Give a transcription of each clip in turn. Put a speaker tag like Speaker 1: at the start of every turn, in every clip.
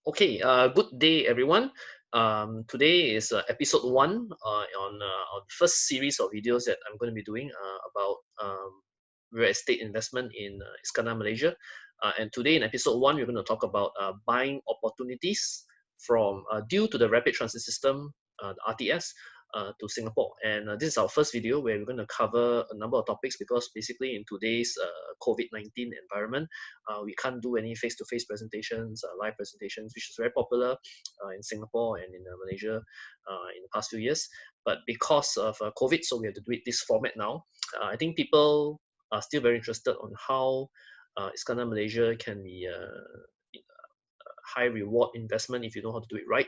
Speaker 1: Okay, good day, everyone. Today is episode one on the first series of videos that I'm going to be doing about real estate investment in Iskandar, Malaysia. And today in episode one, we're going to talk about buying opportunities from due to the rapid transit system, the RTS, to Singapore. And this is our first video where we're going to cover a number of topics because basically in today's COVID-19 environment, we can't do any face-to-face presentations, live presentations, which is very popular in Singapore and in Malaysia in the past few years. But because of COVID, so we have to do it this format now. I think people are still very interested on how Iskandar Malaysia can be high reward investment if you know how to do it right.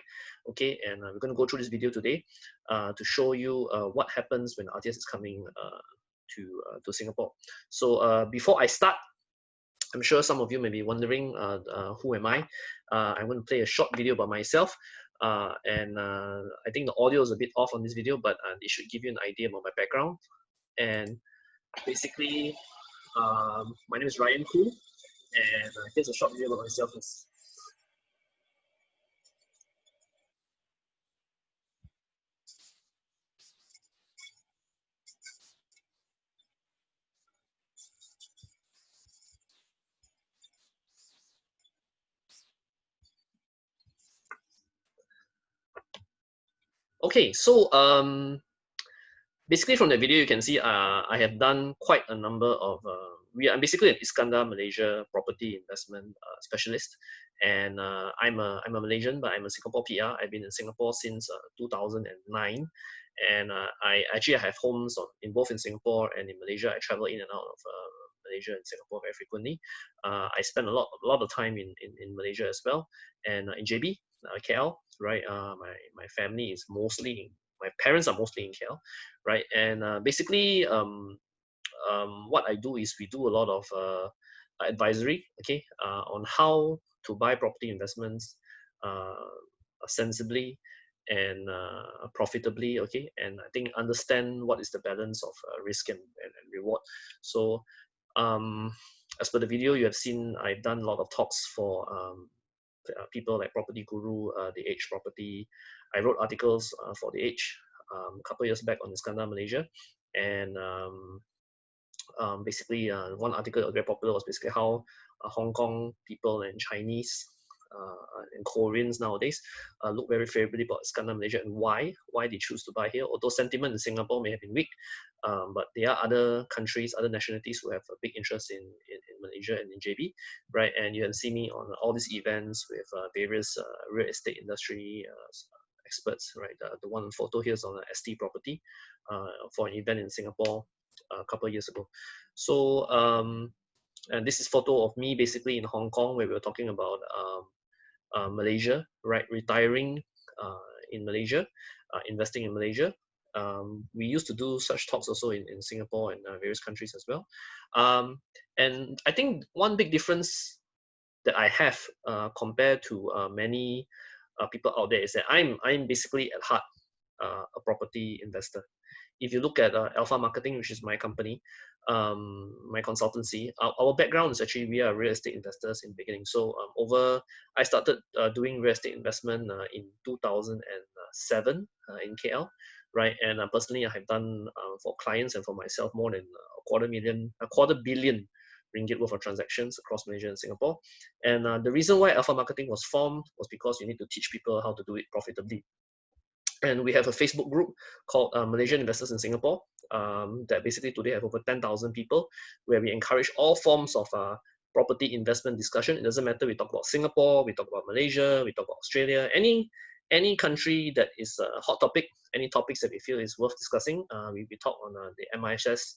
Speaker 1: Okay, and we're going to go through this video today to show you what happens when RTS is coming to Singapore. So before I start, I'm sure some of you may be wondering who am I. I'm going to play a short video about myself. And I think the audio is a bit off on this video, but it should give you an idea about my background. And basically, my name is Ryan Koo, and here's a short video about myself. Okay, so basically from the video you can see I have done quite a number of I'm basically an Iskandar Malaysia property investment specialist, and I'm a Malaysian, but I'm a Singapore PR. I've been in Singapore since 2009, and I actually have homes in both in Singapore and in Malaysia. I travel in and out of Malaysia and Singapore very frequently. I spend a lot of time in Malaysia as well, and in JB, KL, right? My family is mostly my parents are mostly in KL, right? And basically, what I do is we do a lot of advisory, okay, on how to buy property investments sensibly and profitably, okay, and I think understand what is the balance of risk and reward. So as per the video you have seen, I've done a lot of talks for people like Property Guru, The Edge Property. I wrote articles for The Edge a couple years back on Iskandar, Malaysia, and basically one article that was very popular was basically how Hong Kong people and Chinese and Koreans nowadays look very favorably about Iskandar, Malaysia, and why they choose to buy here. Although sentiment in Singapore may have been weak, but there are other countries, other nationalities who have a big interest in Malaysia and in JB, right? And you can see me on all these events with various real estate industry experts, right? The one photo here is on a ST property for an event in Singapore a couple of years ago. So and this is photo of me basically in Hong Kong where we were talking about Malaysia, right? Retiring in Malaysia, investing in Malaysia. We used to do such talks also in Singapore and various countries as well. And I think one big difference that I have compared to many people out there is that I'm basically at heart a property investor. If you look at Alpha Marketing, which is my company, my consultancy, our background is actually we are real estate investors in the beginning. So I started doing real estate investment in 2007 in KL, right? And personally, I have done for clients and for myself more than a quarter billion ringgit worth of transactions across Malaysia and Singapore. And the reason why Alpha Marketing was formed was because you need to teach people how to do it profitably. And we have a Facebook group called Malaysian Investors in Singapore that basically today have over 10,000 people, where we encourage all forms of property investment discussion. It doesn't matter, we talk about Singapore, we talk about Malaysia, we talk about Australia, any country that is a hot topic, any topics that we feel is worth discussing, we talk on the MISS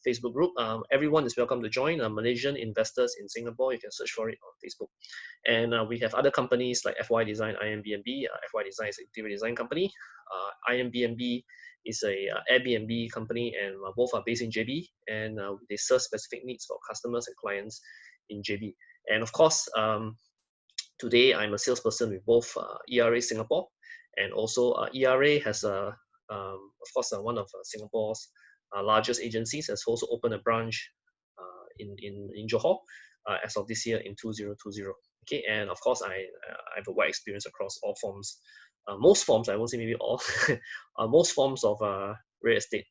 Speaker 1: Facebook group. Everyone is welcome to join. Malaysian Investors in Singapore, you can search for it on Facebook. And we have other companies like FY Design, IMBNB. FY Design is an interior design company. IMBNB is a Airbnb company, and both are based in JB, and they serve specific needs for customers and clients in JB. And of course, today I'm a salesperson with both ERA Singapore, and also ERA has of course one of Singapore's largest agencies, has also opened a branch in Johor as of this year in 2020. Okay, and of course I have a wide experience across all forms, most forms, I won't say maybe all, most forms of real estate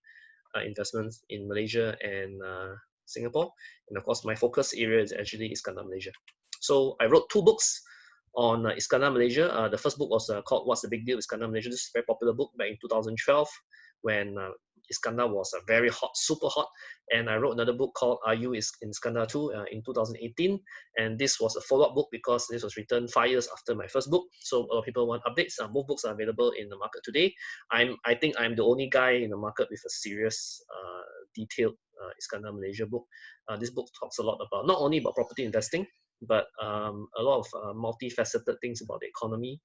Speaker 1: investments in Malaysia and Singapore. And of course, my focus area is actually Iskandar Malaysia. So I wrote 2 books on Iskandar Malaysia. The first book was called What's the Big Deal, Iskandar Malaysia. This is a very popular book back in 2012 when Iskandar was very hot, super hot. And I wrote another book called Are You in Iskandar 2 in 2018. And this was a follow-up book because this was written 5 years after my first book. So a lot of people want updates. Both books are available in the market today. I think I'm the only guy in the market with a serious, detailed Iskandar Malaysia book. This book talks a lot about, not only about property investing, but a lot of multifaceted things about the economy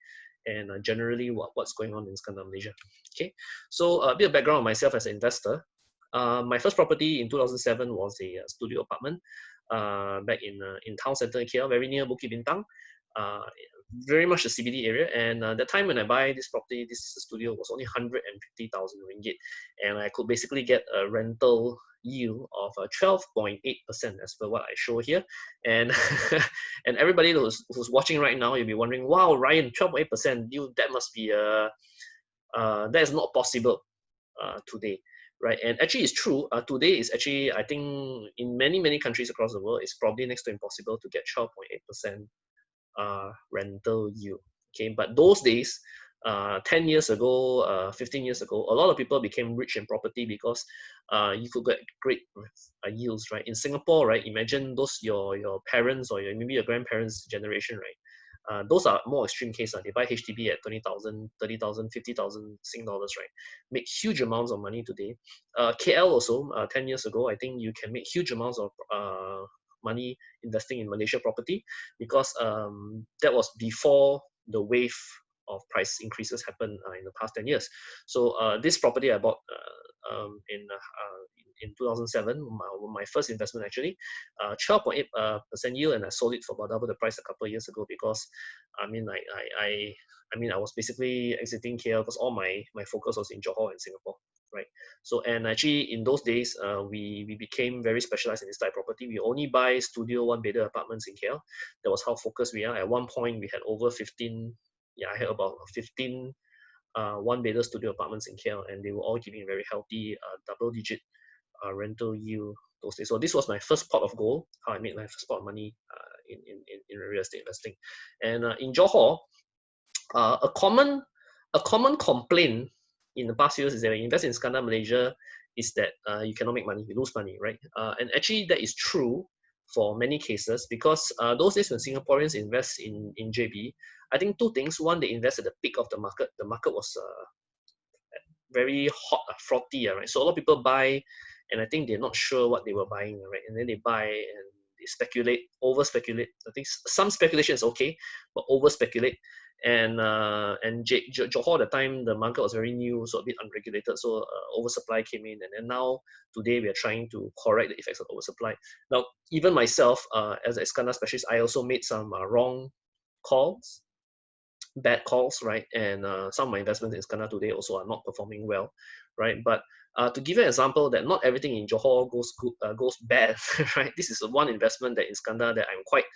Speaker 1: and generally what's going on in Iskandar Malaysia. Okay, so a bit of background on myself as an investor. My first property in 2007 was a studio apartment back in town center in KL, very near Bukit Bintang. Very much the CBD area, and that time when I buy this property, this studio was only 150,000 ringgit, and I could basically get a rental yield of 12.8% as per what I show here. And and everybody who's watching right now, you'll be wondering, wow, Ryan, 12.8%, that must be that is not possible today, right? And actually it's true. Today is actually, I think in many countries across the world, it's probably next to impossible to get 12.8% rental yield. Okay, but those days, 10 years ago, 15 years ago, a lot of people became rich in property because you could get great yields, right? In Singapore, right? Imagine those your parents or maybe your grandparents' generation, right? Those are more extreme cases. They buy HDB at 20,000, 30,000, 50,000 Sing dollars, right? Make huge amounts of money today. KL also, 10 years ago, I think you can make huge amounts of money investing in Malaysia property because that was before the wave of price increases happened in the past 10 years. So this property I bought in 2007, my first investment actually, 12.8% yield, and I sold it for about double the price a couple of years ago because I mean I was basically exiting KL because all my focus was in Johor and Singapore, right? So, and actually in those days, we became very specialized in this type of property. We only buy studio 1-bedder apartments in KL. That was how focused we are. At one point, we had over 15, I had about 15 1-bedder studio apartments in KL, and they were all giving very healthy double-digit rental yield those days. So this was my first pot of gold, how I made my first pot of money in real estate investing. And in Johor, a common complaint in the past years is that when you invest in Iskandar Malaysia is that you cannot make money, you lose money, right? And actually that is true for many cases because those days when Singaporeans invest in JB, I think 2 things. One, they invest at the peak of the market. The market was very hot, frothy, right? So a lot of people buy, and I think they're not sure what they were buying, right? And then they buy and they speculate, over speculate. I think some speculation is okay, but over speculate. And Johor at the time the market was very new, so a bit unregulated, so oversupply came in, and then now today we are trying to correct the effects of oversupply. Now even myself as an Iskandar specialist, I also made some wrong calls, bad calls, right? And some of my investments in Iskandar today also are not performing well, right? But to give you an example that not everything in Johor goes good, goes bad, right? This is one investment that in Iskandar that I'm quite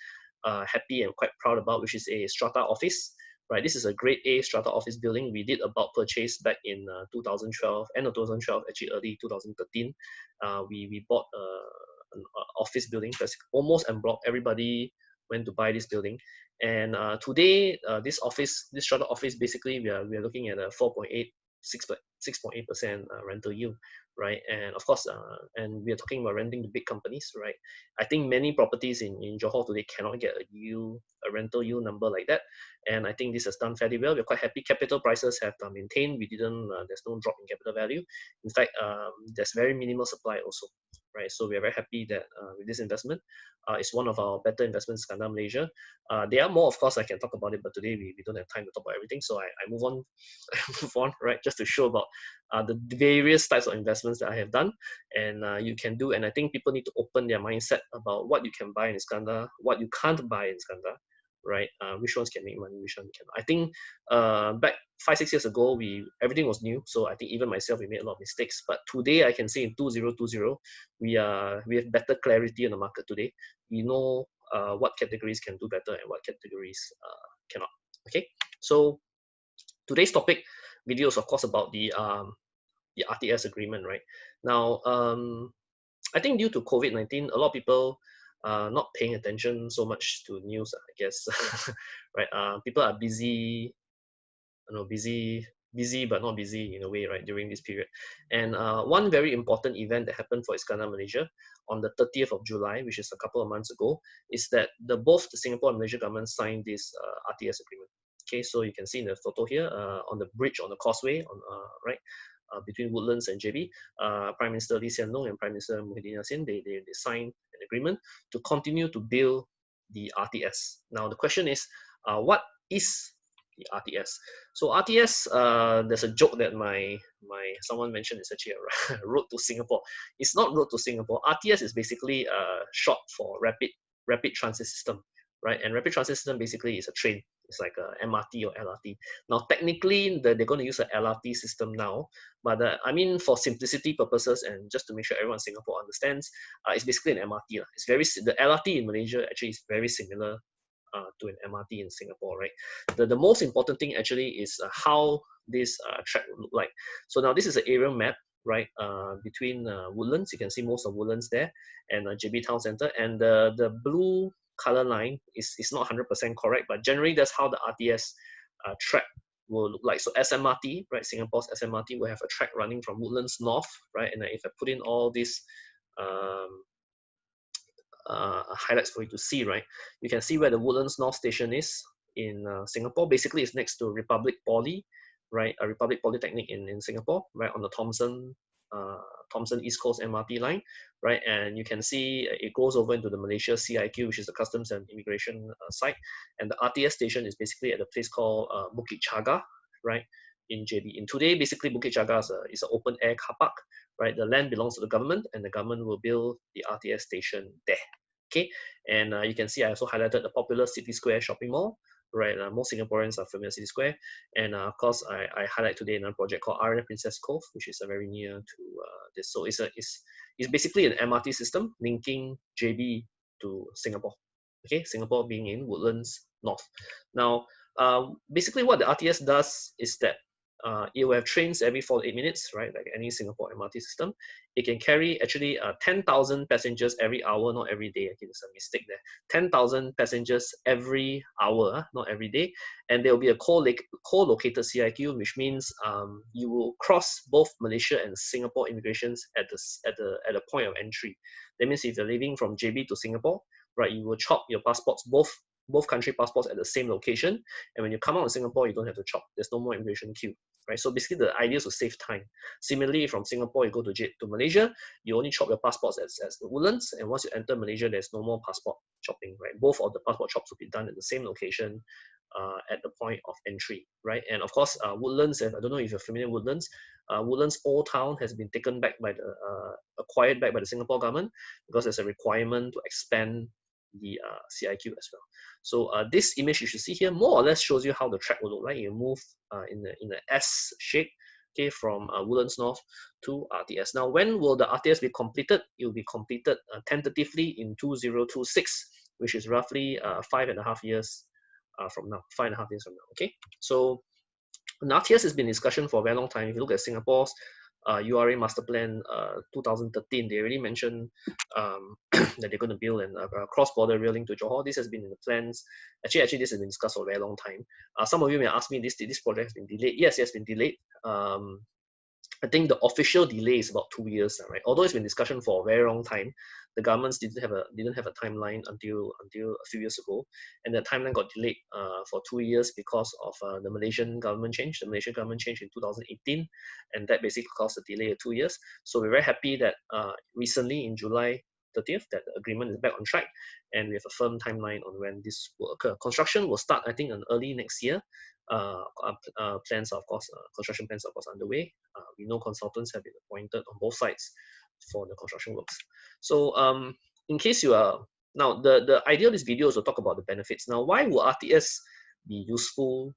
Speaker 1: happy and quite proud about, which is a strata office. Right, this is a grade A strata office building. We did a bulk purchase back in 2012, end of 2012, actually early 2013. We bought an office building, almost en bloc. Everybody went to buy this building, and today this strata office, basically we are looking at a 6.8% rental yield, right? And of course, and we are talking about renting to big companies, right? I think many properties in Johor today cannot get a rental yield number like that, and I think this has done fairly well. We're quite happy. Capital prices have maintained. We didn't. There's no drop in capital value. In fact, there's very minimal supply also, right? So we are very happy that with this investment, it's one of our better investments in Iskandar Malaysia. There are more, of course, I can talk about it, but today we don't have time to talk about everything, so I move on, right? Just to show about the various types of investments that I have done, and you can do. And I think people need to open their mindset about what you can buy in Iskandar, what you can't buy in Iskandar, right? Which ones can make money, which one can. I think back 5-6 years ago, everything was new, so I think even myself, we made a lot of mistakes. But today, I can say in 2020, we have better clarity in the market today. We know what categories can do better and what categories cannot. Okay, so today's topic video is of course about the RTS agreement, right? Now, I think due to COVID-19, a lot of people not paying attention so much to news, I guess, right? People are busy, busy but not busy in a way, right, during this period. And one very important event that happened for Iskandar Malaysia on the 30th of July, which is a couple of months ago, is that both the Singapore and Malaysia government signed this RTS agreement. Okay, so you can see in the photo here on the bridge on the causeway on right between Woodlands and JB, Prime Minister Lee Hsien Loong and Prime Minister Muhyiddin Yassin, they signed an agreement to continue to build the RTS. Now the question is, what is the RTS? So RTS, there's a joke that someone mentioned, it's actually a road to Singapore. It's not road to Singapore. RTS is basically short for rapid transit system, right? And rapid transit system basically is a train. It's like a MRT or LRT. Now, technically, they're going to use an LRT system now, but I mean, for simplicity purposes and just to make sure everyone in Singapore understands, it's basically an MRT. It's the LRT in Malaysia actually is very similar to an MRT in Singapore, right? The most important thing actually is how this track will look like. So now this is an aerial map, right? Between Woodlands, you can see most of Woodlands there, and JB Town Centre, and the blue color line is not 100% correct, but generally that's how the RTS track will look like. So SMRT, right? Singapore's SMRT will have a track running from Woodlands North, right? And if I put in all these highlights for you to see, right? You can see where the Woodlands North station is in Singapore. Basically, it's next to Republic Poly, right? A Republic Polytechnic in Singapore, right? On the Thomson East Coast MRT line, right? And you can see it goes over into the Malaysia CIQ, which is the Customs and Immigration site. And the RTS station is basically at a place called Bukit Chaga, right? In JB. In today, basically Bukit Chaga is an open air car park, right? The land belongs to the government, and the government will build the RTS station there. Okay, and you can see I also highlighted the popular City Square shopping mall, right? Most Singaporeans are familiar with City Square, and of course I highlight today another project called R&F Princess Cove, which is very near to this. So it's basically an MRT system linking JB to Singapore. Okay, Singapore being in Woodlands North. Now, basically what the RTS does is that it will have trains every 4 to 8 minutes, right? Like any Singapore MRT system. It can carry actually 10,000 passengers every hour, not every day. Again, it's a mistake there. 10,000 passengers every hour, not every day. And there will be a co-located CIQ, which means you will cross both Malaysia and Singapore immigrations at the point of entry. That means if you're leaving from JB to Singapore, right, you will chop your passports, both country passports at the same location, and when you come out of Singapore, you don't have to chop. There's no more immigration queue, right? So basically, the idea is to save time. Similarly, from Singapore, you go to Malaysia, you only chop your passports at Woodlands, and once you enter Malaysia, there's no more passport chopping, right? Both of the passport chops will be done at the same location at the point of entry, right? And of course, Woodlands, I don't know if you're familiar with Woodlands, Woodlands Old Town has been taken back by acquired back by the Singapore government because there's a requirement to expand the CIQ as well. So this image you should see here more or less shows you how the track will look like. You move in the S shape, okay, from Woodlands North to RTS. Now, when will the RTS be completed? It will be completed tentatively in 2026, which is roughly 5.5 years from now. 5.5 years from now. Okay, so an RTS has been in discussion for a very long time. If you look at Singapore's URA Masterplan 2013, they already mentioned that they're going to build a cross-border rail link to Johor. This has been in the plans. Actually, this has been discussed for a very long time. Some of you may ask me, this project has been delayed. Yes, it has been delayed. I think the official delay is about 2 years, right? Although it's been discussion for a very long time, the governments didn't have a timeline until a few years ago, and the timeline got delayed for 2 years because of the Malaysian government change. The Malaysian government changed in 2018, and that basically caused a delay of 2 years. So we're very happy that recently in July 30th, that the agreement is back on track, and we have a firm timeline on when this will occur. Construction will start, I think, in early next year. Plans, of course, construction plans, of course, underway. We know consultants have been appointed on both sides for the construction works. So, in case you are now, the idea of this video is to talk about the benefits. Now, why will RTS be useful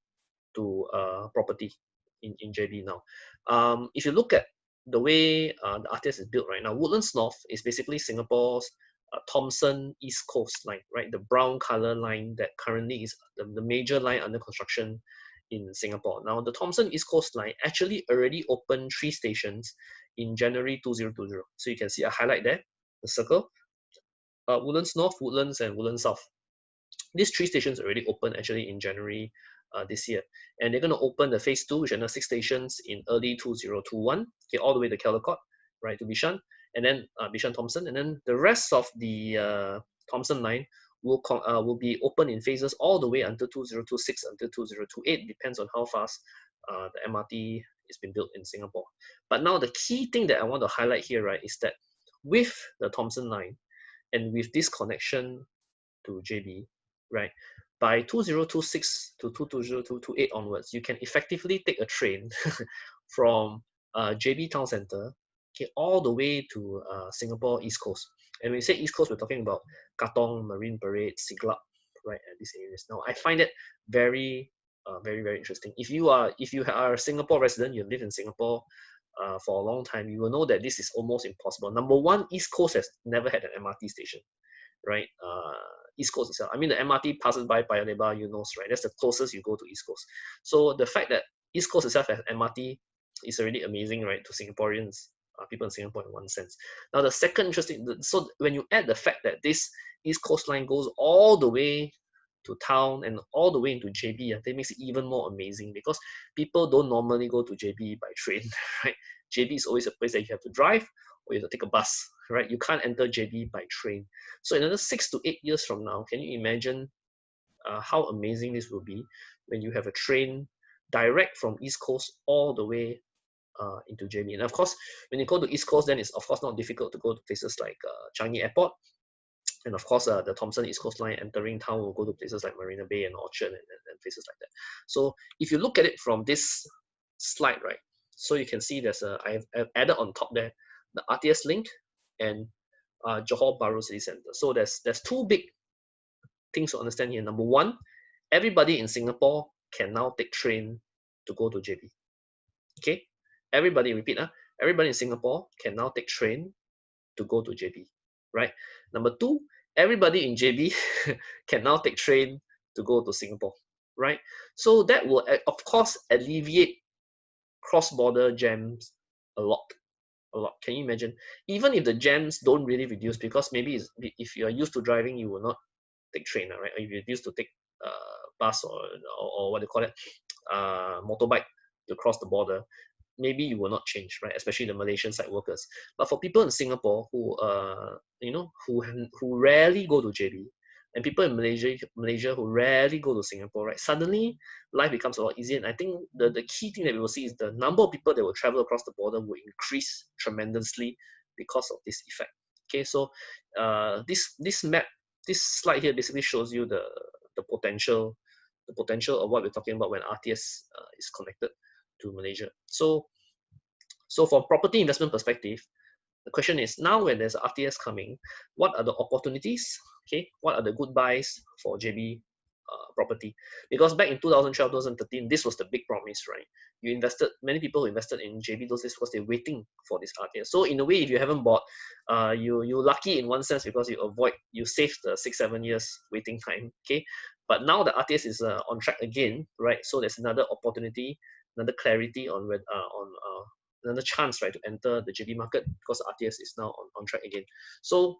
Speaker 1: to property in JB now? If you look at the way the RTS is built right now, Woodlands North is basically Singapore's Thomson East Coast Line, right? The brown color line that currently is the major line under construction in Singapore. Now, the Thomson East Coast Line actually already opened 3 stations in January 2020. So you can see a highlight there, the circle. Woodlands North, Woodlands, and Woodlands South. These 3 stations already opened actually in January this year. And they're going to open the phase 2, which are another 6 stations in early 2021, okay, all the way to Caldecott, right, to Bishan, and then Bishan Thomson. And then the rest of the Thomson line will be open in phases all the way until 2026, until 2028, depends on how fast the MRT is being built in Singapore. But now the key thing that I want to highlight here, right, is that with the Thomson line and with this connection to JB, right, by 2026 to 2028 onwards, you can effectively take a train from JB Town Centre, okay, all the way to Singapore East Coast. And when we say East Coast, we're talking about Katong, Marine Parade, Siglap, right, at these areas. Now, I find it very, very interesting. If you are a Singapore resident, you live in Singapore for a long time, you will know that this is almost impossible. Number one, East Coast has never had an MRT station, right? East Coast itself. I mean, the MRT passes by Paya Lebar, Eunos, right? That's the closest you go to East Coast. So the fact that East Coast itself has MRT is already amazing, right, to Singaporeans, people in Singapore in one sense. Now, the second interesting, so when you add the fact that this East Coast line goes all the way to town and all the way into JB, that makes it even more amazing because people don't normally go to JB by train, right? JB is always a place that you have to drive or you have to take a bus, right? You can't enter JB by train. So another 6 to 8 years from now, can you imagine how amazing this will be when you have a train direct from East Coast all the way into JB? And of course, when you go to East Coast, then it's of course not difficult to go to places like Changi Airport. And of course, the Thomson East Coast Line entering town will go to places like Marina Bay and Orchard and places like that. So if you look at it from this slide, right, so you can see there's I've added on top there the RTS link and Johor Bahru City Centre. So there's 2 big things to understand here. Number one, everybody in Singapore can now take train to go to JB. Okay, everybody, repeat, everybody in Singapore can now take train to go to JB, right? Number 2, everybody in JB can now take train to go to Singapore, right? So that will, of course, alleviate cross-border jams a lot. Can you imagine? Even if the jams don't really reduce, because maybe if you are used to driving, you will not take train, right? Or if you're used to take bus or what do you call it, motorbike to cross the border, maybe you will not change, right? Especially the Malaysian side workers. But for people in Singapore who who rarely go to JB, and people in Malaysia who rarely go to Singapore, right? Suddenly, life becomes a lot easier. And I think the key thing that we will see is the number of people that will travel across the border will increase tremendously because of this effect. Okay, so this slide here basically shows you the potential of what we're talking about when RTS is connected to Malaysia. So from property investment perspective, the question is, now when there's RTS coming, what are the opportunities? Okay, what are the good buys for JB property? Because back in 2012, 2013, this was the big promise, right? Many people invested in JB those days because they're waiting for this RTS. So in a way, if you haven't bought, you're lucky in one sense because you saved the 6-7 years waiting time. Okay, but now the RTS is on track again, right? So there's another opportunity, another clarity on another chance, right, to enter the JB market because RTS is now on track again. So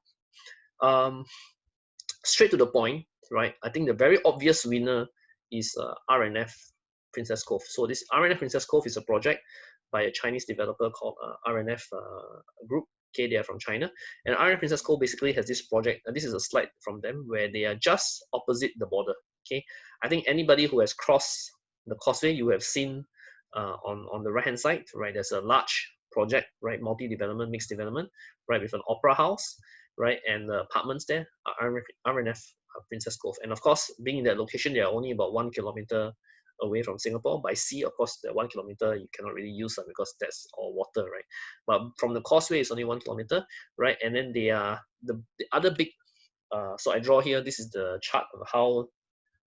Speaker 1: straight to the point, right? I think the very obvious winner is R&F Princess Cove. So this R&F Princess Cove is a project by a Chinese developer called R&F Group. Okay, they are from China. And R&F Princess Cove basically has this project, and this is a slide from them, where they are just opposite the border. Okay, I think anybody who has crossed the causeway, you have seen on the right hand side, right, there's a large project, right, multi-development, mixed development, right, with an opera house, right, and the apartments there, R&F Princess Cove. And of course, being in that location, they are only about 1 kilometer away from Singapore. By sea, of course, the 1 kilometer you cannot really use because that's all water, right? But from the causeway, it's only 1 kilometer, right? And then they are the other big. So I draw here. This is the chart of how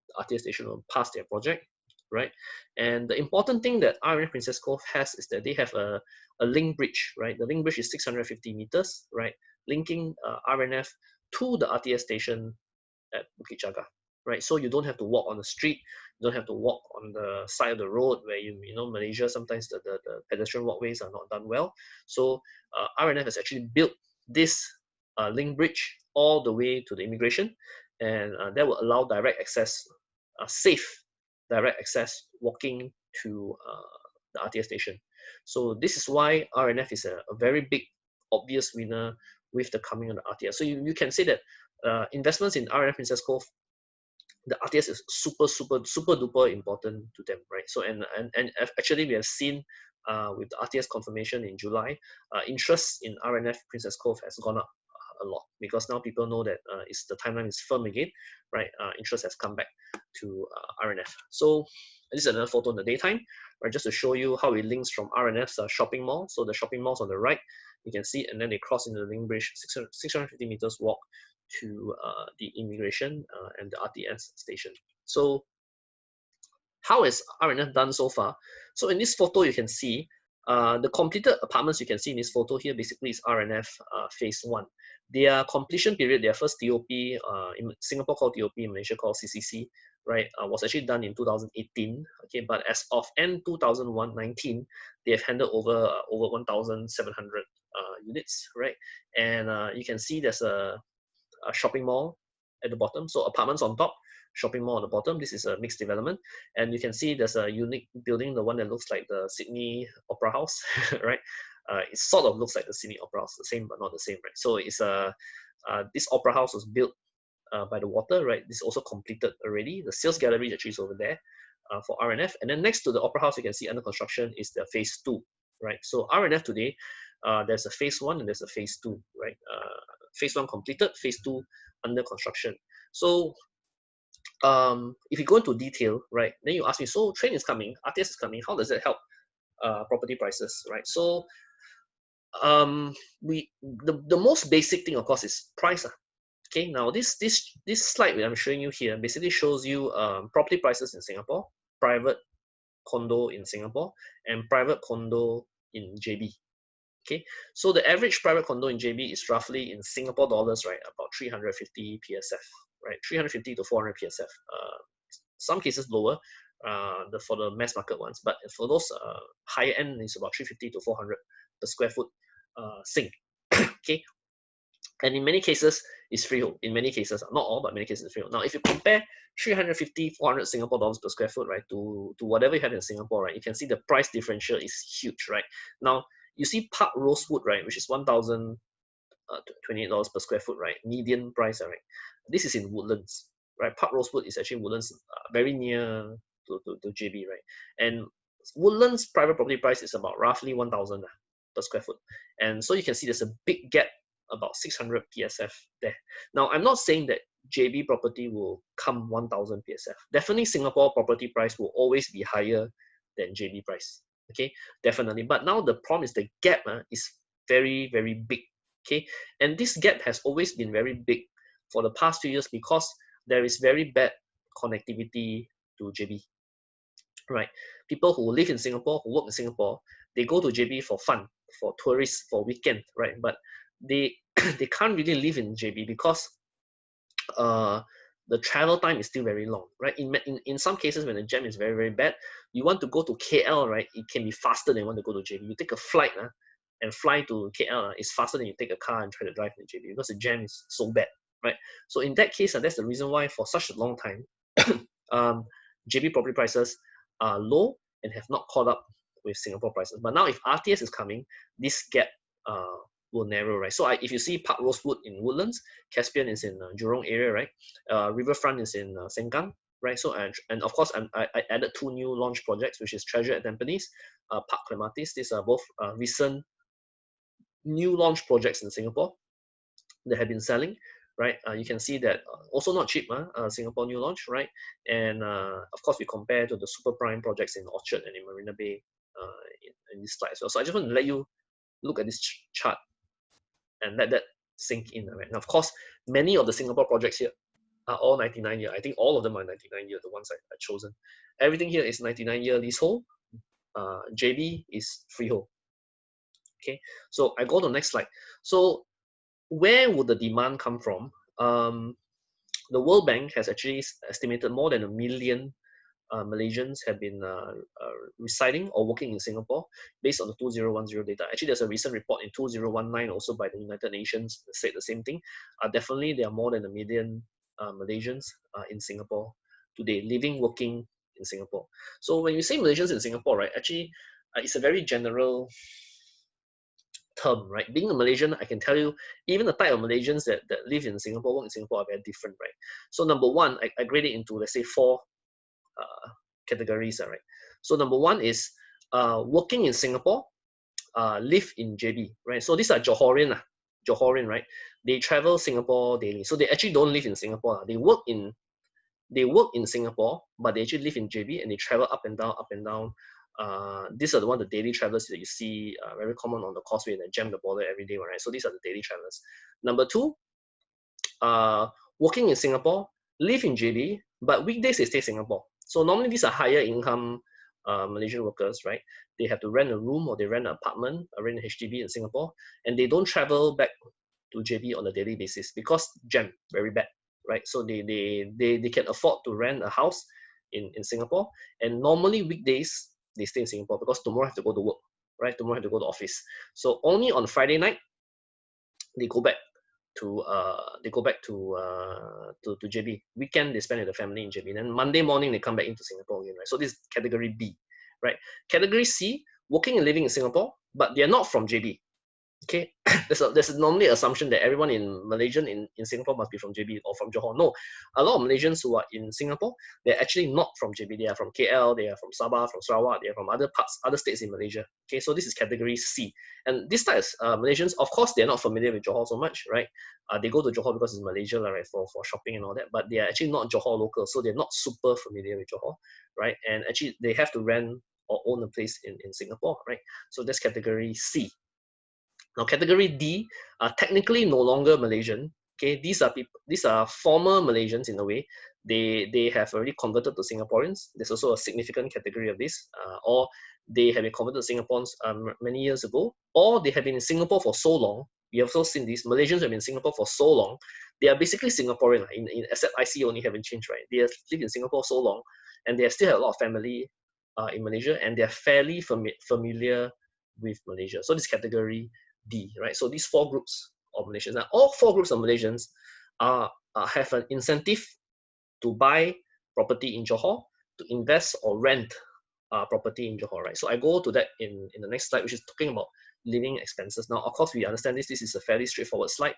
Speaker 1: the RTS station will pass their project, right? And the important thing that R&F Princess Cove has is that they have a link bridge, right? The link bridge is 650 meters, right? Linking R&F to the RTS station at Bukit Jaga, right? So you don't have to walk on the street, you don't have to walk on the side of the road where you know Malaysia sometimes the pedestrian walkways are not done well. So R&F has actually built this link bridge all the way to the immigration, and that will allow direct access, safe direct access walking to the RTS station. So this is why R&F is a very big obvious winner with the coming of the RTS. So you can say that investments in R&F Princess Cove, the RTS is super duper important to them, right? So and actually we have seen with the RTS confirmation in July, interest in R&F Princess Cove has gone up a lot, because now people know that it's the timeline is firm again, right? Interest has come back to R&F. So this is another photo in the daytime, right? Just to show you how it links from R&F's shopping mall. So the shopping mall's on the right, you can see, and then they cross into the link bridge, 650 meters walk to the immigration and the RTS station. So how has R&F done so far? So in this photo, you can see the completed apartments you can see in this photo here basically is R&F phase 1. Their completion period, their first TOP, in Singapore called TOP, in Malaysia called CCC, right, was actually done in 2018. Okay, but as of end 2019, they have handed over 1,700 units, right? And you can see there's a shopping mall at the bottom. So apartments on top, shopping mall on the bottom. This is a mixed development. And you can see there's a unique building, the one that looks like the Sydney Opera House, right? It sort of looks like the Sydney Opera House, the same but not the same, right? So it's this Opera House was built by the water, right? This is also completed already. The sales gallery actually is over there for R&F. And then next to the Opera House, you can see under construction is the phase 2, right? So R&F today, there's a phase 1 and there's a phase 2, right? Phase 1 completed, phase 2 under construction. So if you go into detail, right, then you ask me, so train is coming, RTS is coming, how does that help property prices, right? So the most basic thing, of course, is price. Okay, now this slide that I'm showing you here basically shows you property prices in Singapore, private condo in Singapore, and private condo in JB. Okay, so the average private condo in JB is roughly in Singapore dollars, right, about 350 PSF, right, 350 to 400 PSF. Some cases lower for the mass market ones, but for those higher end, it's about 350 to 400 per square foot Sing. Okay, and in many cases, it's freehold. In many cases, not all, but many cases, it's freehold. Now, if you compare 350, 400 Singapore dollars per square foot, right, to whatever you have in Singapore, right, you can see the price differential is huge, right? Now, you see Park Rosewood, right, which is $1,028 per square foot, right, median price, right? This is in Woodlands, right? Park Rosewood is actually Woodlands, very near to JB, right? And Woodlands private property price is about roughly 1,000 per square foot. And so you can see there's a big gap, about 600 PSF there. Now, I'm not saying that JB property will come 1,000 PSF. Definitely Singapore property price will always be higher than JB price. Okay, definitely. But now the problem is the gap is very, very big. Okay, and this gap has always been very big for the past few years because there is very bad connectivity to JB. Right, people who live in Singapore, who work in Singapore, they go to JB for fun, for tourists, for weekend, right? But they they can't really live in JB because the travel time is still very long, right? In some cases, when the jam is very, very bad, you want to go to KL, right? It can be faster than you want to go to JB. You take a flight and fly to KL, it's faster than you take a car and try to drive to JB because the jam is so bad, right? So in that case, that's the reason why for such a long time, JB property prices are low and have not caught up with Singapore prices. But now if RTS is coming, this gap will narrow, right? So if you see Park Rosewood in Woodlands, Caspian is in Jurong area, right? Riverfront is in Sengkang, right? So and of course I added 2 new launch projects, which is Treasure at Tampines, Park Clematis. These are both recent new launch projects in Singapore that have been selling, right? You can see that also not cheap, Singapore new launch, right? And of course we compare to the super prime projects in Orchard and in Marina Bay in this slide as well. So I just want to let you look at this chart and let that sink in, right? And of course, many of the Singapore projects here are all 99-year. I think all of them are 99-year, the ones I've chosen. Everything here is 99-year leasehold. JB is freehold. Okay, so I go to the next slide. So where would the demand come from the World Bank has actually estimated more than 1 million Malaysians have been residing or working in Singapore based on the 2010 data. Actually, there's a recent report in 2019 also by the United Nations that said the same thing. Definitely, there are more than 1 million Malaysians in Singapore today, living, working in Singapore. So when you say Malaysians in Singapore, right, actually, it's a very general term, right? Being a Malaysian, I can tell you, even the type of Malaysians that live in Singapore, work in Singapore are very different, right? So number one, I grade it into, let's say, 4 categories, right? So number one is working in Singapore, live in JB, right? So these are Johorian, right? They travel Singapore daily. So they actually don't live in Singapore. They work in Singapore, but they actually live in JB and they travel up and down, up and down. These are the daily travelers that you see very common on the causeway that jam the border every day, right? So these are the daily travelers. Number two, working in Singapore, live in JB, but weekdays they stay Singapore. So normally these are higher income Malaysian workers, right? They have to rent a room or they rent an apartment, rent a HDB in Singapore, and they don't travel back to JB on a daily basis because jam very bad, right? So they can afford to rent a house in Singapore, and normally weekdays they stay in Singapore because tomorrow have to go to work, right? Tomorrow have to go to office. So only on Friday night they go back to JB. Weekend they spend with the family in JB. Then Monday morning they come back into Singapore again, right? So this is category B, right? Category C, working and living in Singapore, but they're not from JB. Okay, there's normally an assumption that everyone in Malaysian in Singapore must be from JB or from Johor. No, a lot of Malaysians who are in Singapore, they're actually not from JB. They are from KL, they are from Sabah, from Sarawak, they are from other states in Malaysia. Okay, so this is category C. And these types Malaysians, of course, they're not familiar with Johor so much, right? They go to Johor because it's Malaysia, right, for shopping and all that, but they are actually not Johor local, so they're not super familiar with Johor, right? And actually, they have to rent or own a place in Singapore, right? So that's category C. Now, category D are technically no longer Malaysian. Okay, these are former Malaysians in a way. They have already converted to Singaporeans. There's also a significant category of this, or they have been converted to Singaporeans many years ago, or they have been in Singapore for so long. We have also seen these Malaysians have been in Singapore for so long. They are basically Singaporean, except IC only haven't changed, right? They have lived in Singapore so long, and they still have a lot of family in Malaysia, and they are fairly familiar with Malaysia. So this category D, right? So these 4 groups of Malaysians, now all 4 groups of Malaysians have an incentive to buy property in Johor, to invest or rent property in Johor, right? So I go to that in the next slide, which is talking about living expenses. Now, of course, we understand this is a fairly straightforward slide.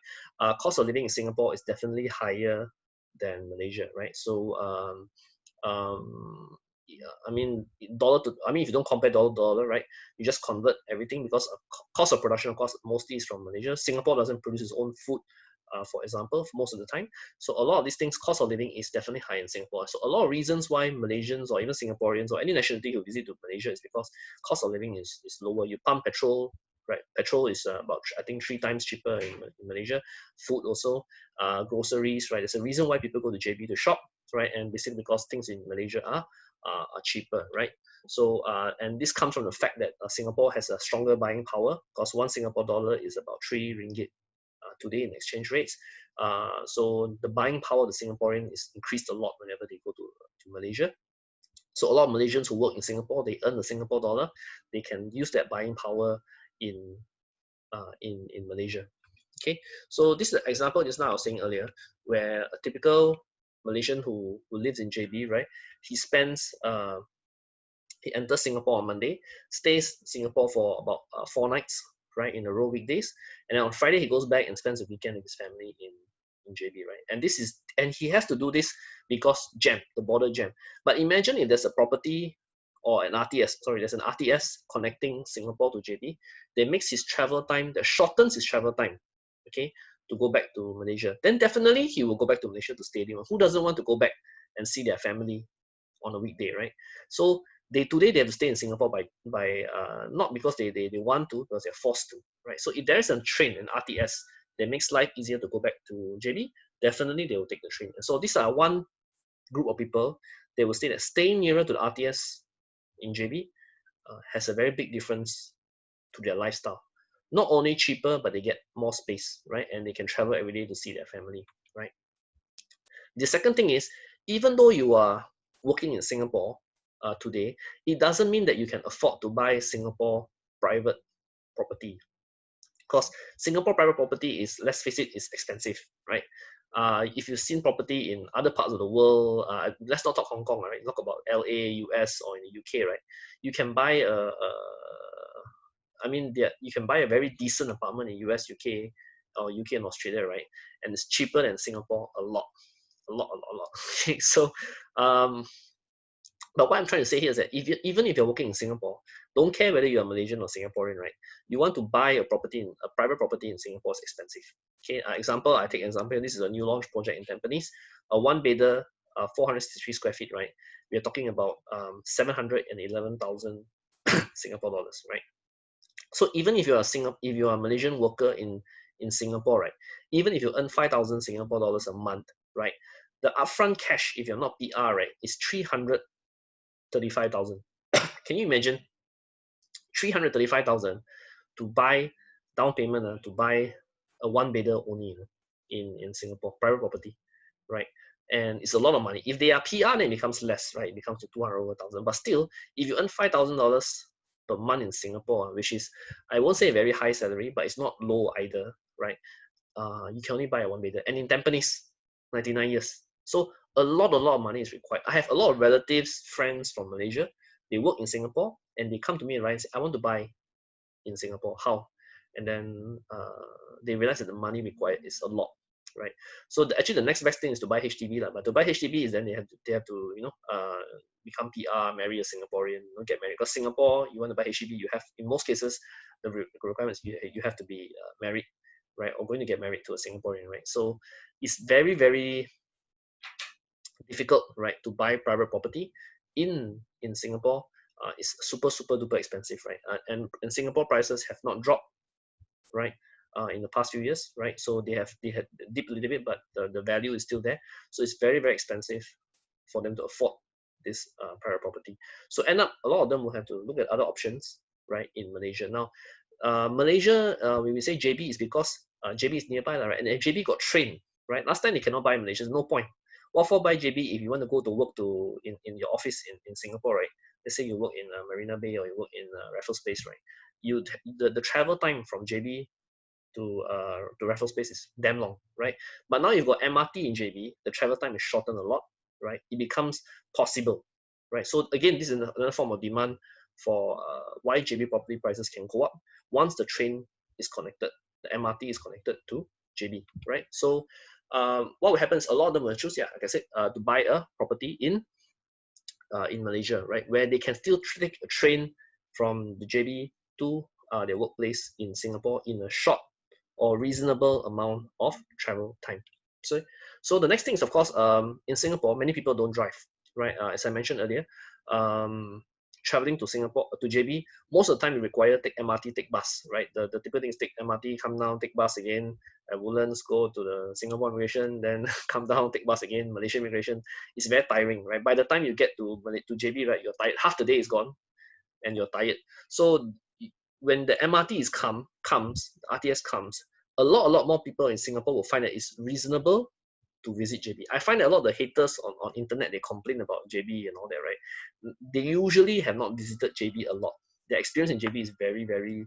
Speaker 1: Cost of living in Singapore is definitely higher than Malaysia, right? So yeah, I mean, if you don't compare dollar to dollar, right, you just convert everything because cost of production, of course, mostly is from Malaysia. Singapore doesn't produce its own food, for example, for most of the time. So a lot of these things, cost of living is definitely high in Singapore. So a lot of reasons why Malaysians or even Singaporeans or any nationality who visit to Malaysia is because cost of living is lower. You pump petrol, right? Petrol is about, I think, 3 times cheaper in Malaysia. Food also, groceries, right? There's a reason why people go to JB to shop, right? And basically because things in Malaysia are cheaper, right? So, and this comes from the fact that Singapore has a stronger buying power because 1 Singapore dollar is about 3 ringgit today in exchange rates. So the buying power of the Singaporean is increased a lot whenever they go to Malaysia. So a lot of Malaysians who work in Singapore, they earn the Singapore dollar. They can use that buying power in Malaysia. Okay, so this is an example just now I was saying earlier, where a typical Malaysian who lives in JB, right? He enters Singapore on Monday, stays Singapore for about 4 nights, right, in a row weekdays, and then on Friday he goes back and spends the weekend with his family in JB, right? And he has to do this because the border jam. But imagine if there's a property or there's an RTS connecting Singapore to JB, that shortens his travel time, okay, to go back to Malaysia. Then definitely he will go back to Malaysia to stay there. Who doesn't want to go back and see their family on a weekday, right? So today they have to stay in Singapore by not because they want to, because they're forced to, right? So if there is a train, an RTS, that makes life easier to go back to JB, definitely they will take the train. And so these are one group of people. They will say that staying nearer to the RTS in JB has a very big difference to their lifestyle. Not only cheaper, but they get more space, right? And they can travel every day to see their family. right? The second thing is, even though you are working in Singapore today, it doesn't mean that you can afford to buy Singapore private property, because Singapore private property is, let's face it, is expensive, right? If you've seen property in other parts of the world, let's not talk Hong Kong, right? Talk about LA, US, or in the UK, right? You can buy you can buy a very decent apartment in US, UK, or UK and Australia, right? And it's cheaper than Singapore a lot, a lot. Okay, so, but what I'm trying to say here is that even if you're working in Singapore, don't care whether you're Malaysian or Singaporean, right? You want to buy a private property in Singapore is expensive. Okay, I take example. This is a new launch project in Tampines, a one bedder, 463 square feet, right? We are talking about 711,000 Singapore dollars, right? So even if you're a Malaysian worker in Singapore, right? Even if you earn 5,000 Singapore dollars a month, right? The upfront cash, if you're not PR, right, is 335,000. Can you imagine 335,000 to buy down payment to buy a one bedder only in Singapore private property, right? And it's a lot of money. If they are PR, then it becomes less, right? It becomes to 200,000. But still, if you earn $5,000 per month in Singapore, which is, I won't say a very high salary, but it's not low either, right? You can only buy a one bedder. And in Tampines, 99 years. So a lot of money is required. I have a lot of relatives, friends from Malaysia. They work in Singapore and they come to me and say, I want to buy in Singapore. How? And then they realize that the money required is a lot, right? So actually the next best thing is to buy HDB, but to buy HDB is then they have to become PR, marry a Singaporean, get married. Because Singapore, you want to buy HDB, you have, in most cases, the requirements, you have to be married, right, or going to get married to a Singaporean, right? So it's very, very difficult, right, to buy private property in Singapore. It's super duper expensive, right? And Singapore prices have not dropped, right, in the past few years, right? So they had dipped a little bit, but the value is still there. So it's very, very expensive for them to afford this private property. So end up, a lot of them will have to look at other options, right, in Malaysia. Now, Malaysia, when we say JB, is because JB is nearby, right? And JB got trained, right? Last time they cannot buy in Malaysia, no point. What for buy JB if you want to go to work in your office in Singapore, right? Let's say you work in Marina Bay or you work in Raffles Place, right? The travel time from JB to Raffles Place is damn long, right? But now you've got MRT in JB, the travel time is shortened a lot, right? It becomes possible, right? So again, this is another form of demand for why JB property prices can go up once the train is connected, the MRT is connected to JB, right? So what will happen is a lot of them will choose, like I said, to buy a property in Malaysia, right, where they can still take a train from the JB to their workplace in Singapore in a short or reasonable amount of travel time. So the next thing is, of course, in Singapore, many people don't drive, right? As I mentioned earlier, traveling to Singapore, to JB, most of the time you require take MRT, take bus, right? The typical thing is take MRT, come down, take bus again, at Woodlands, go to the Singapore immigration, then come down, take bus again, Malaysian immigration. It's very tiring, right? By the time you get to JB, right, you're tired. Half the day is gone, and you're tired. So when the MRT comes, the RTS comes, a lot more people in Singapore will find that it's reasonable to visit JB. I find that a lot of the haters on internet, they complain about JB and all that, right? They usually have not visited JB a lot. Their experience in JB is very, very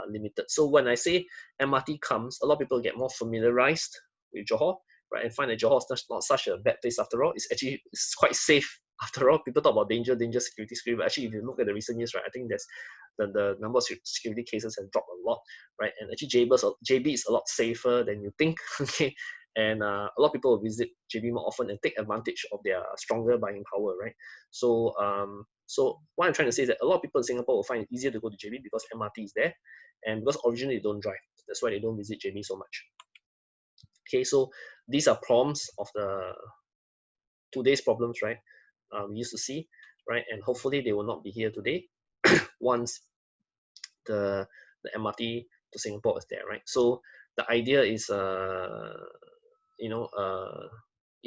Speaker 1: limited. So when I say MRT comes, a lot of people get more familiarized with Johor, right, and find that Johor is not such a bad place after all. It's quite safe after all. People talk about danger, security, but actually if you look at the recent years, right, I think there's the number of security cases has dropped a lot, right? And actually JB is a lot safer than you think, okay? And a lot of people will visit JB more often and take advantage of their stronger buying power, right? So so what I'm trying to say is that a lot of people in Singapore will find it easier to go to JB because MRT is there, and because originally they don't drive. That's why they don't visit JB so much. Okay, so these are problems of the today's problems, right? We used to see, right? And hopefully they will not be here today once the MRT to Singapore is there, right? So the idea is,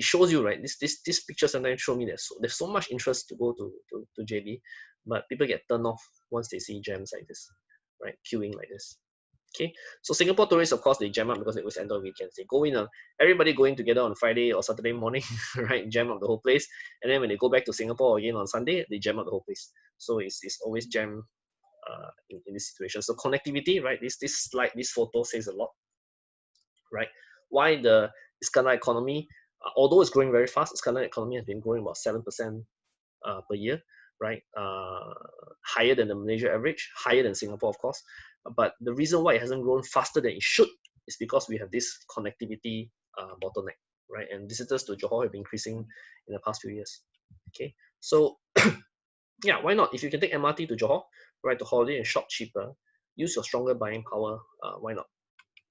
Speaker 1: it shows you, right? This picture sometimes show me there's so much interest to go to JB, but people get turned off once they see jams like this, right? Queuing like this. Okay, so Singapore tourists, of course, they jam up because they always end on weekends. They go in, everybody going together on Friday or Saturday morning, right? Jam up the whole place, and then when they go back to Singapore again on Sunday, they jam up the whole place. So it's always jam in this situation. So connectivity, right? This slide, this photo says a lot, right? Why the Iskandar economy, although it's growing very fast, Iskandar economy has been growing about 7% per year, right? Higher than the Malaysia average, higher than Singapore, of course. But the reason why it hasn't grown faster than it should is because we have this connectivity bottleneck, right? And visitors to Johor have been increasing in the past few years. Okay, so yeah, why not? If you can take MRT to Johor, right, to holiday and shop cheaper, use your stronger buying power. Why not,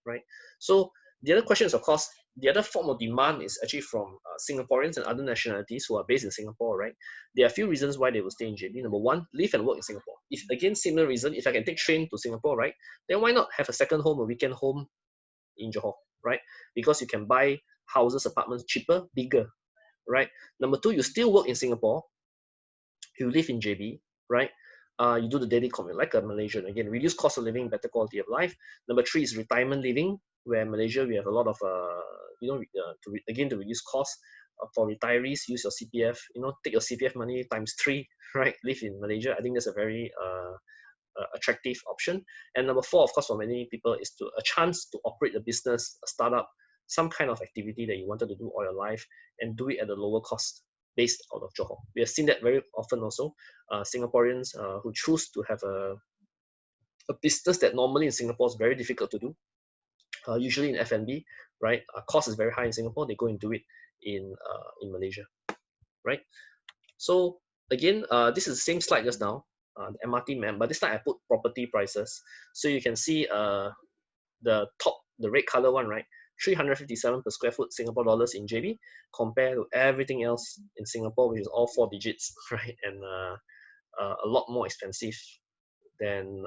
Speaker 1: right? So the other question is, of course, the other form of demand is actually from Singaporeans and other nationalities who are based in Singapore, right? There are a few reasons why they will stay in JB. Number one, live and work in Singapore. If again, similar reason, if I can take train to Singapore, right, then why not have a second home, a weekend home in Johor, right? Because you can buy houses, apartments cheaper, bigger, right? Number two, you still work in Singapore, you live in JB, right? You do the daily commute like a Malaysian. Again, reduce cost of living, better quality of life. Number three is retirement living, where in Malaysia we have a lot of, to reduce costs for retirees, use your CPF, take your CPF money times three, right? Live in Malaysia. I think that's a very attractive option. And number four, of course, for many people is a chance to operate a business, a startup, some kind of activity that you wanted to do all your life and do it at a lower cost based out of Johor. We have seen that very often also. Singaporeans who choose to have a business that normally in Singapore is very difficult to do, usually in F&B, right? Cost is very high in Singapore. They go and do it in Malaysia, right? So again, this is the same slide just now, the MRT map, but this time I put property prices. So you can see the top, the red color one, right? 357 per square foot Singapore dollars in JB compared to everything else in Singapore, which is all 4 digits, right? And a lot more expensive than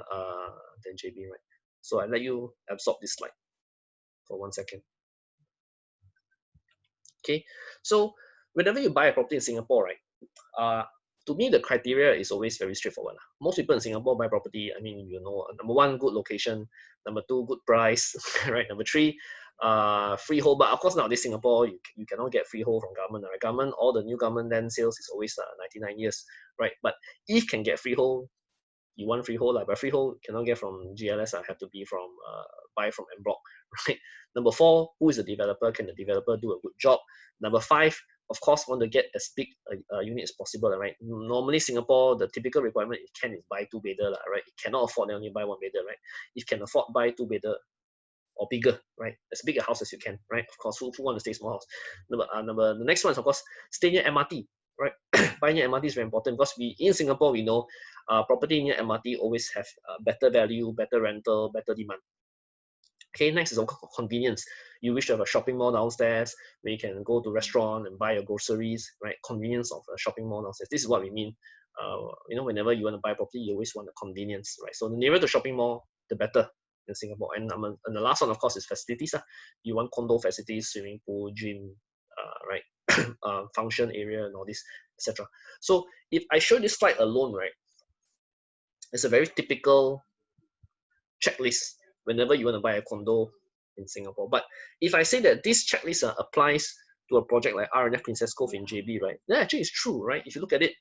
Speaker 1: JB, right? So I let you absorb this slide for 1 second. Okay, so whenever you buy a property in Singapore, right? To me, the criteria is always very straightforward. Most people in Singapore buy property, I mean, number one, good location. Number two, good price, right? Number three, freehold. But of course, nowadays, Singapore, you cannot get freehold from government, right? Government, all the new government land sales is always 99 years, right? But if can get freehold, you want freehold, but freehold cannot get from GLS, I have to be from, buy from en bloc, right? Number four, who is the developer? Can the developer do a good job? Number five, of course, want to get as big a unit as possible, right? Normally, Singapore, the typical requirement it can is buy 2-bedder, right? It cannot afford to only buy 1-bedder, right? If can afford buy 2-bedder or bigger, right? As big a house as you can, right? Of course, who want to stay small house? The next one is, of course, stay near MRT, right? Buying near MRT is very important because in Singapore, we know property near MRT always have better value, better rental, better demand. Okay, next is convenience. You wish to have a shopping mall downstairs where you can go to restaurant and buy your groceries, right? Convenience of a shopping mall downstairs. This is what we mean. Whenever you want to buy property, you always want the convenience, right? So the nearer the shopping mall, the better in Singapore. And the last one, of course, is facilities. You want condo facilities, swimming pool, gym, right? Function area and all this, etc. So if I show this slide alone, right, it's a very typical checklist whenever you want to buy a condo in Singapore. But if I say that this checklist applies to a project like R&F Princess Cove in JB, right, then actually it's true, right? If you look at it,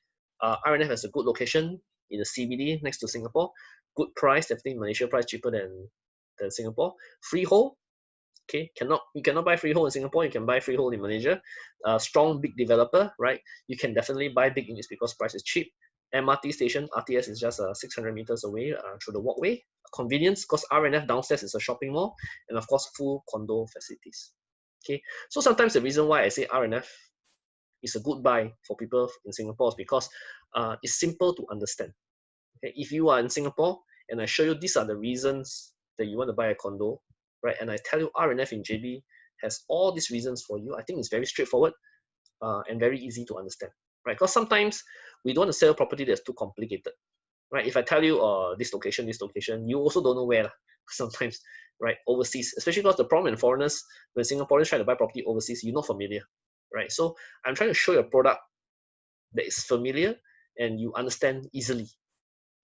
Speaker 1: R&F has a good location in the CBD next to Singapore, good price, definitely Malaysia price cheaper than Singapore. Freehold, okay, you cannot buy freehold in Singapore, you can buy freehold in Malaysia. Strong big developer, right? You can definitely buy big units because price is cheap. MRT station, RTS is just 600 meters away through the walkway. Convenience, because R&F downstairs is a shopping mall, and of course full condo facilities. Okay, so sometimes the reason why I say R&F is a good buy for people in Singapore is because it's simple to understand. Okay, if you are in Singapore and I show you these are the reasons that you want to buy a condo, right? And I tell you R&F in JB has all these reasons for you. I think it's very straightforward and very easy to understand, right? Because sometimes we don't want to sell property that's too complicated, right? If I tell you this location, you also don't know where sometimes, right? Overseas, especially because the problem in foreigners, when Singaporeans try to buy property overseas, you're not familiar, right? So I'm trying to show you a product that is familiar and you understand easily,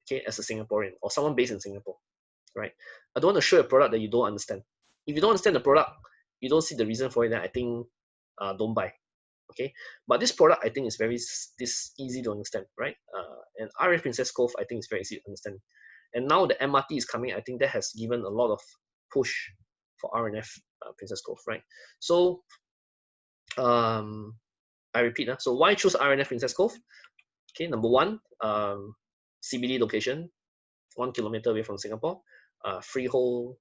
Speaker 1: okay, as a Singaporean or someone based in Singapore. right? I don't want to show a product that you don't understand. If you don't understand the product, you don't see the reason for it, then I think don't buy. Okay, but this product I think is very easy to understand, right? And R&F Princess Cove I think is very easy to understand. And now the MRT is coming, I think that has given a lot of push for R&F Princess Cove, right? So I repeat, so why choose R&F Princess Cove? Okay, number one, CBD location, 1 kilometer away from Singapore, freehold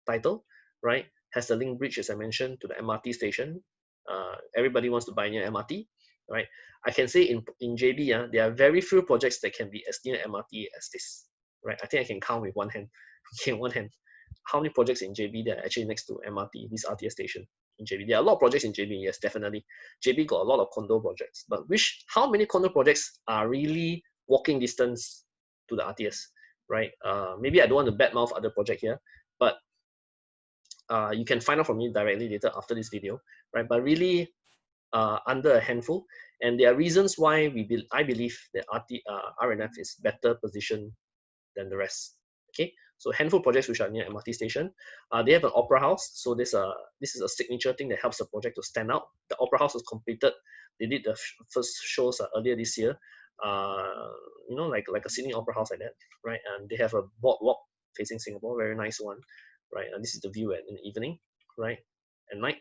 Speaker 1: title, right? Has the link bridge, as I mentioned, to the MRT station. Everybody wants to buy near MRT, right? I can say in JB, there are very few projects that can be as near MRT as this, right? I think I can count with one hand. Okay, one hand. How many projects in JB that are actually next to MRT, this RTS station in JB? There are a lot of projects in JB, yes, definitely. JB got a lot of condo projects, but how many condo projects are really walking distance to the RTS, right? Maybe I don't want to badmouth other project here, but you can find out from me directly later after this video, right? But really, under a handful, and there are reasons why I believe that R&F is better positioned than the rest. Okay, so handful projects which are near MRT station. They have an opera house, so this is a signature thing that helps the project to stand out. The opera house was completed. They did the first shows earlier this year. You know, like a Sydney Opera House like that, right? And they have a boardwalk facing Singapore, very nice one, right? And this is the view in the evening, right? At night.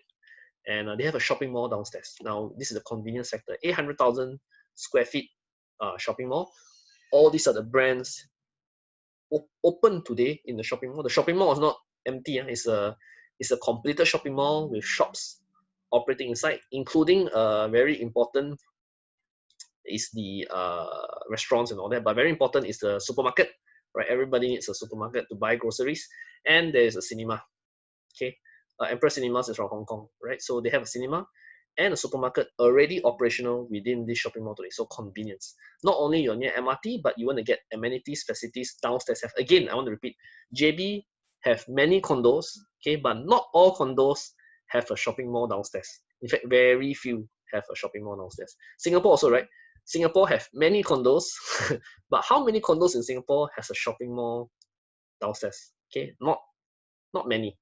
Speaker 1: And they have a shopping mall downstairs. Now, this is the convenience sector, 800,000 square feet shopping mall. All these are the brands open today in the shopping mall. The shopping mall is not empty. It's a completed shopping mall with shops operating inside, including very important is the restaurants and all that. But very important is the supermarket, right? Everybody needs a supermarket to buy groceries, and there's a cinema. Okay, Emperor Cinemas is from Hong Kong, right? So they have a cinema and a supermarket already operational within this shopping mall today. So convenience. Not only you're near MRT, but you want to get amenities, facilities downstairs. Again, I want to repeat, JB have many condos, okay, but not all condos have a shopping mall downstairs. In fact, very few have a shopping mall downstairs. Singapore also, right? Singapore have many condos, but how many condos in Singapore has a shopping mall downstairs? Okay, not many.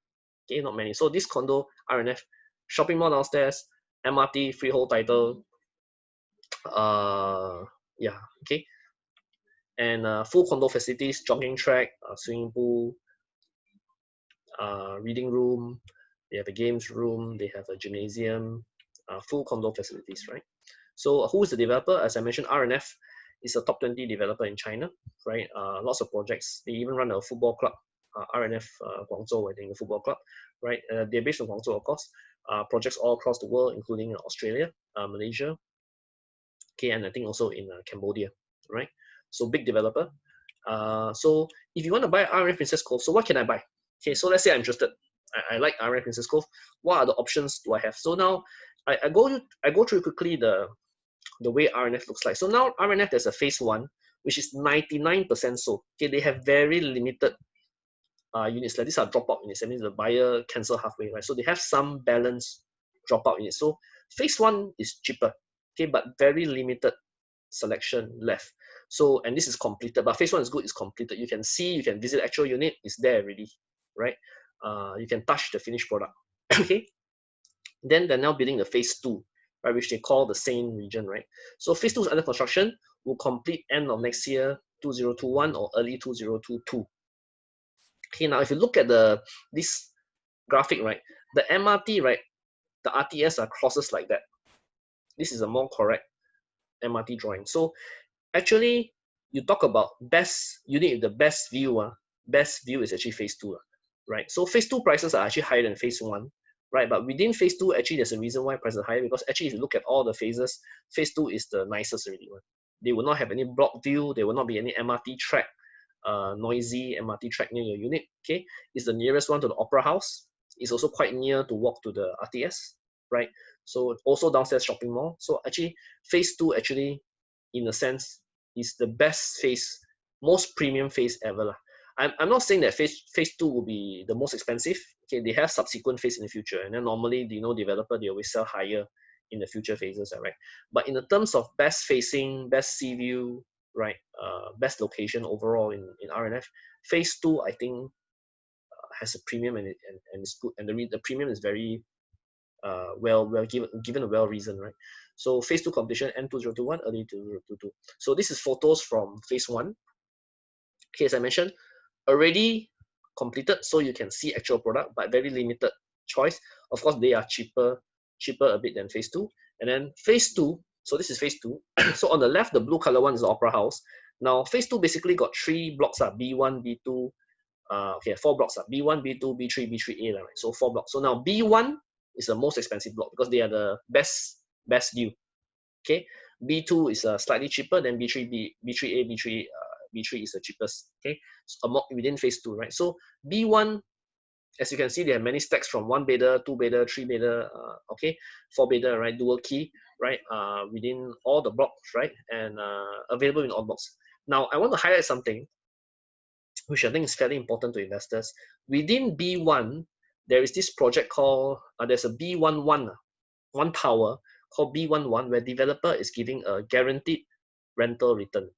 Speaker 1: Okay, not many. So this condo, R&F, shopping mall downstairs, MRT, freehold title, yeah, okay. And full condo facilities, jogging track, swimming pool, reading room, they have a games room, they have a gymnasium, full condo facilities, right? So who is the developer? As I mentioned, R&F is a top 20 developer in China, right? Lots of projects. They even run a football club, R&F Guangzhou, I think, the football club, right? They're based in Guangzhou, of course. Projects all across the world, including Australia, Malaysia, okay, and I think also in Cambodia, right? So big developer. So if you want to buy R&F Princess Cove, so what can I buy? Okay, so let's say I'm interested. I like R&F Princess Cove. What are the options do I have? So now I go through quickly the way R&F looks like. So now R&F, there's a phase 1, which is 99% sold. Okay, they have very limited units. Like these are dropout units. That means the buyer cancel halfway, right? So they have some balance dropout units. So phase 1 is cheaper, okay, but very limited selection left. So, and this is completed, but phase 1 is good, it's completed. You can see, you can visit actual unit, it's there already, right? You can touch the finished product, okay? Then they're now building the phase 2, right, which they call the same region, right? So phase 2 is under construction, will complete end of next year, 2021 or early 2022. Okay, now if you look at this graphic, right, the MRT, right, the RTS are crosses like that. This is a more correct MRT drawing. So actually, you talk about you need the best view. Best view is actually phase 2, right? So phase 2 prices are actually higher than phase 1, right? But within phase 2, actually, there's a reason why prices are higher, because actually, if you look at all the phases, phase 2 is the nicest already one. They will not have any block view. There will not be any MRT track, noisy MRT track near your unit. Okay, it's the nearest one to the Opera House. It's also quite near to walk to the RTS, right? So also downstairs shopping mall. So actually, phase 2 actually, in a sense, is the best phase, most premium phase ever. I'm not saying that phase 2 will be the most expensive. Okay, they have subsequent phase in the future, and then normally, developer, they always sell higher in the future phases, right? But in the terms of best facing, best sea view, right? Best location overall in R&F. Phase 2, I think, has a premium and it's good, and the premium is very well given a well reason, right? So phase 2 completion end 2021, early 2022. So this is photos from phase 1. Okay, as I mentioned, already completed, so you can see actual product, but very limited choice. Of course, they are cheaper a bit than phase 2. And then phase 2, so this is phase 2. So on the left, the blue color one is the Opera House. Now phase 2 basically got 3 blocks, B1, B2, okay, 4 blocks, B1, B2, B3, B3A, right? So 4 blocks. So now B1 is the most expensive block because they are the best deal. Okay, B2 is slightly cheaper than B3, B3A, B3 is the cheapest. Okay, so within phase 2, right? So B1, as you can see, there are many stacks from 1 bedder, 2 bedder, 3 bedder, okay, 4 bedder, right? Dual key, right? Within all the blocks, right? And available in all blocks. Now, I want to highlight something which I think is fairly important to investors. Within B1, there is this project called, there's a B11, one tower called B11, where developer is giving a guaranteed rental return,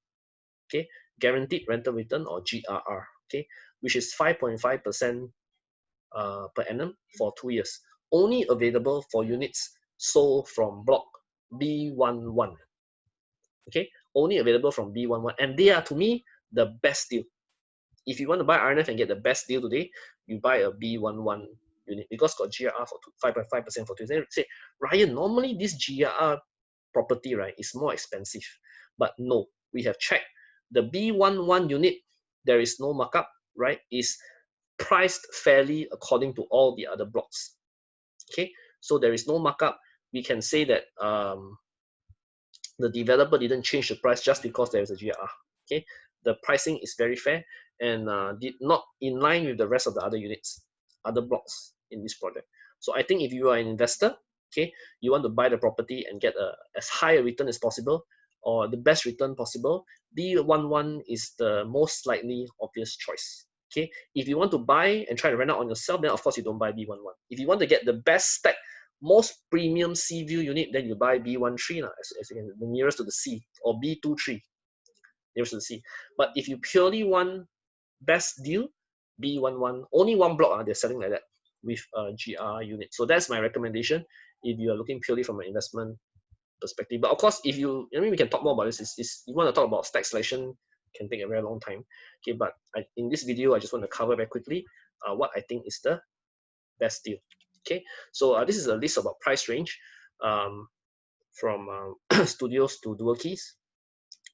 Speaker 1: okay? Guaranteed rental return, or GRR, okay? Which is 5.5% per annum for 2 years. Only available for units sold from block B11, okay? Only available from B11, and they are, to me, the best deal. If you want to buy R&F and get the best deal today, you buy a B11 unit because got GRR for 5.5% for 2 years. Say, Ryan, normally this GRR property, right, is more expensive. But no, we have checked. The B11 unit, there is no markup, right? Is priced fairly according to all the other blocks. Okay, so there is no markup. We can say that the developer didn't change the price just because there is a GRR. Okay, the pricing is very fair and did not in line with the rest of the other units, other blocks in this project. So I think if you are an investor, okay, you want to buy the property and get as high a return as possible or the best return possible, B11 is the most likely obvious choice. Okay, if you want to buy and try to rent out on yourself, then of course you don't buy B11. If you want to get the best stack, most premium sea view unit, then you buy B13, as the nearest to the sea, or B23, nearest to the sea. But if you purely want best deal, B11, only one block, they're selling like that with a GR unit. So that's my recommendation if you are looking purely from an investment perspective. But of course, if you, I mean, we can talk more about this. Is you want to talk about stack selection, can take a very long time. Okay, but in this video, I just want to cover very quickly what I think is the best deal. Okay, so this is a list about price range from studios to dual keys.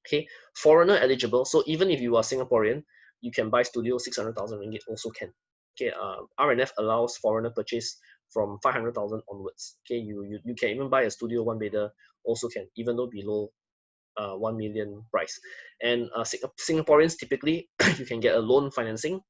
Speaker 1: Okay, foreigner eligible. So even if you are Singaporean, you can buy studio 600,000 ringgit also can. Okay, R&F allows foreigner purchase from 500,000 onwards. Okay, you can even buy a studio 1 bedder also can, even though below 1 million price. And Singaporeans typically you can get a loan financing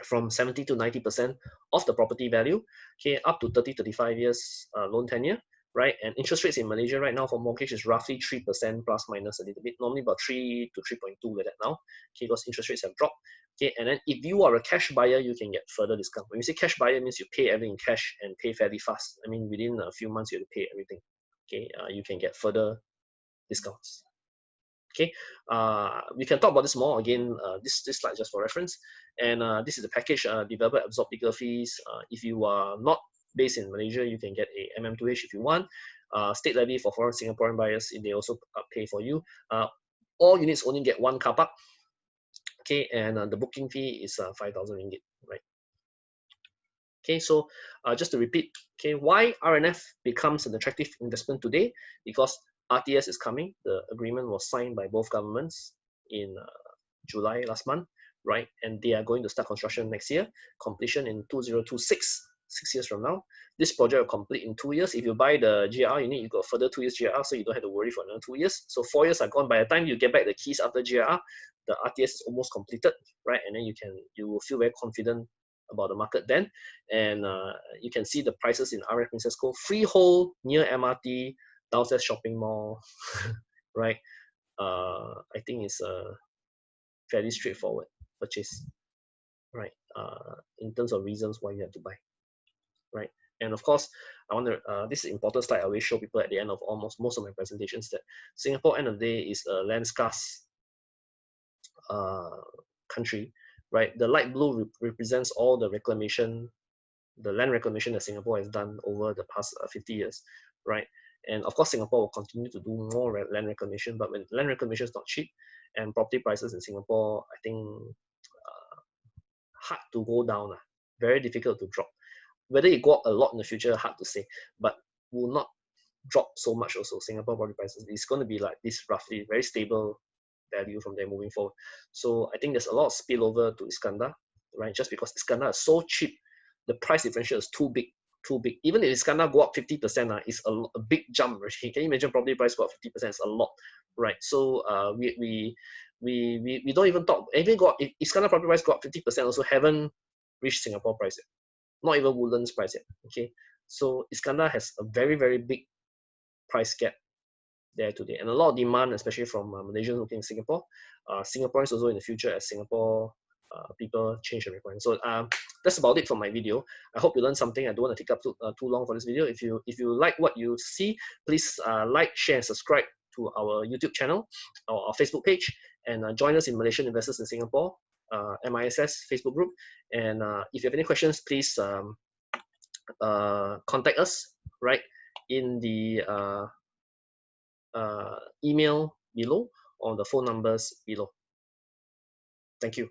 Speaker 1: from 70 to 90% of the property value, okay, up to 30-35 years loan tenure, right? And interest rates in Malaysia right now for mortgage is roughly 3% plus minus a little bit, normally about 3 to 3.2 like that now, okay, because interest rates have dropped. Okay, and then if you are a cash buyer, you can get further discount. When you say cash buyer, it means you pay everything in cash and pay fairly fast. I mean, within a few months, you have to pay everything. Okay, you can get further discounts. Okay, we can talk about this more again. This slide just for reference, and this is the package. Developer absorb legal fees. If you are not based in Malaysia, you can get a MM2H if you want. State levy for foreign Singaporean buyers, they also pay for you. All units only get 1 car park. Okay, and the booking fee is 5,000 ringgit, right? Okay, so just to repeat, okay, why R&F becomes an attractive investment today? Because RTS is coming. The agreement was signed by both governments in July last month, right? And they are going to start construction next year, completion in 2026, 6 years from now. This project will complete in 2 years. If you buy the GR unit, you got further 2 years GR, so you don't have to worry for another 2 years. So 4 years are gone. By the time you get back the keys after GR, the RTS is almost completed, right? And then you will feel very confident about the market then. And you can see the prices in R&F Princess Cove, freehold near MRT, downstairs shopping mall, right? I think it's a fairly straightforward purchase, right? In terms of reasons why you have to buy, right? And of course, I want to, this is an important slide I always show people at the end of almost most of my presentations, that Singapore, end of the day, is a land scarce country, right? The light blue represents all the reclamation, the land reclamation that Singapore has done over the past 50 years, right? And of course, Singapore will continue to do more land reclamation, but when land reclamation is not cheap and property prices in Singapore, I think hard to go down, very difficult to drop. Whether it go up a lot in the future, hard to say, but will not drop so much also. Singapore property prices is going to be like this roughly, very stable value from there moving forward. So I think there's a lot of spillover to Iskandar, right? Just because Iskandar is so cheap, the price differential is too big, too big. Even if Iskandar go up 50%, it's a big jump. Right? Can you imagine property price go up 50%? It's a lot, right? So we don't even talk. Even go up, if Iskandar property price go up 50%, also haven't reached Singapore price yet. Not even Woodlands price yet. Okay, so Iskandar has a very, very big price gap there today, and a lot of demand, especially from Malaysians looking in Singapore, Singaporeans also in the future as Singapore people change the requirements. So that's about it for my video. I hope you learned something. I don't want to take up too long for this video. If you like what you see, please like, share, and subscribe to our YouTube channel or our Facebook page, and join us in Malaysian Investors in Singapore, MISS Facebook group. And if you have any questions, please contact us right in the email below or the phone numbers below. Thank you.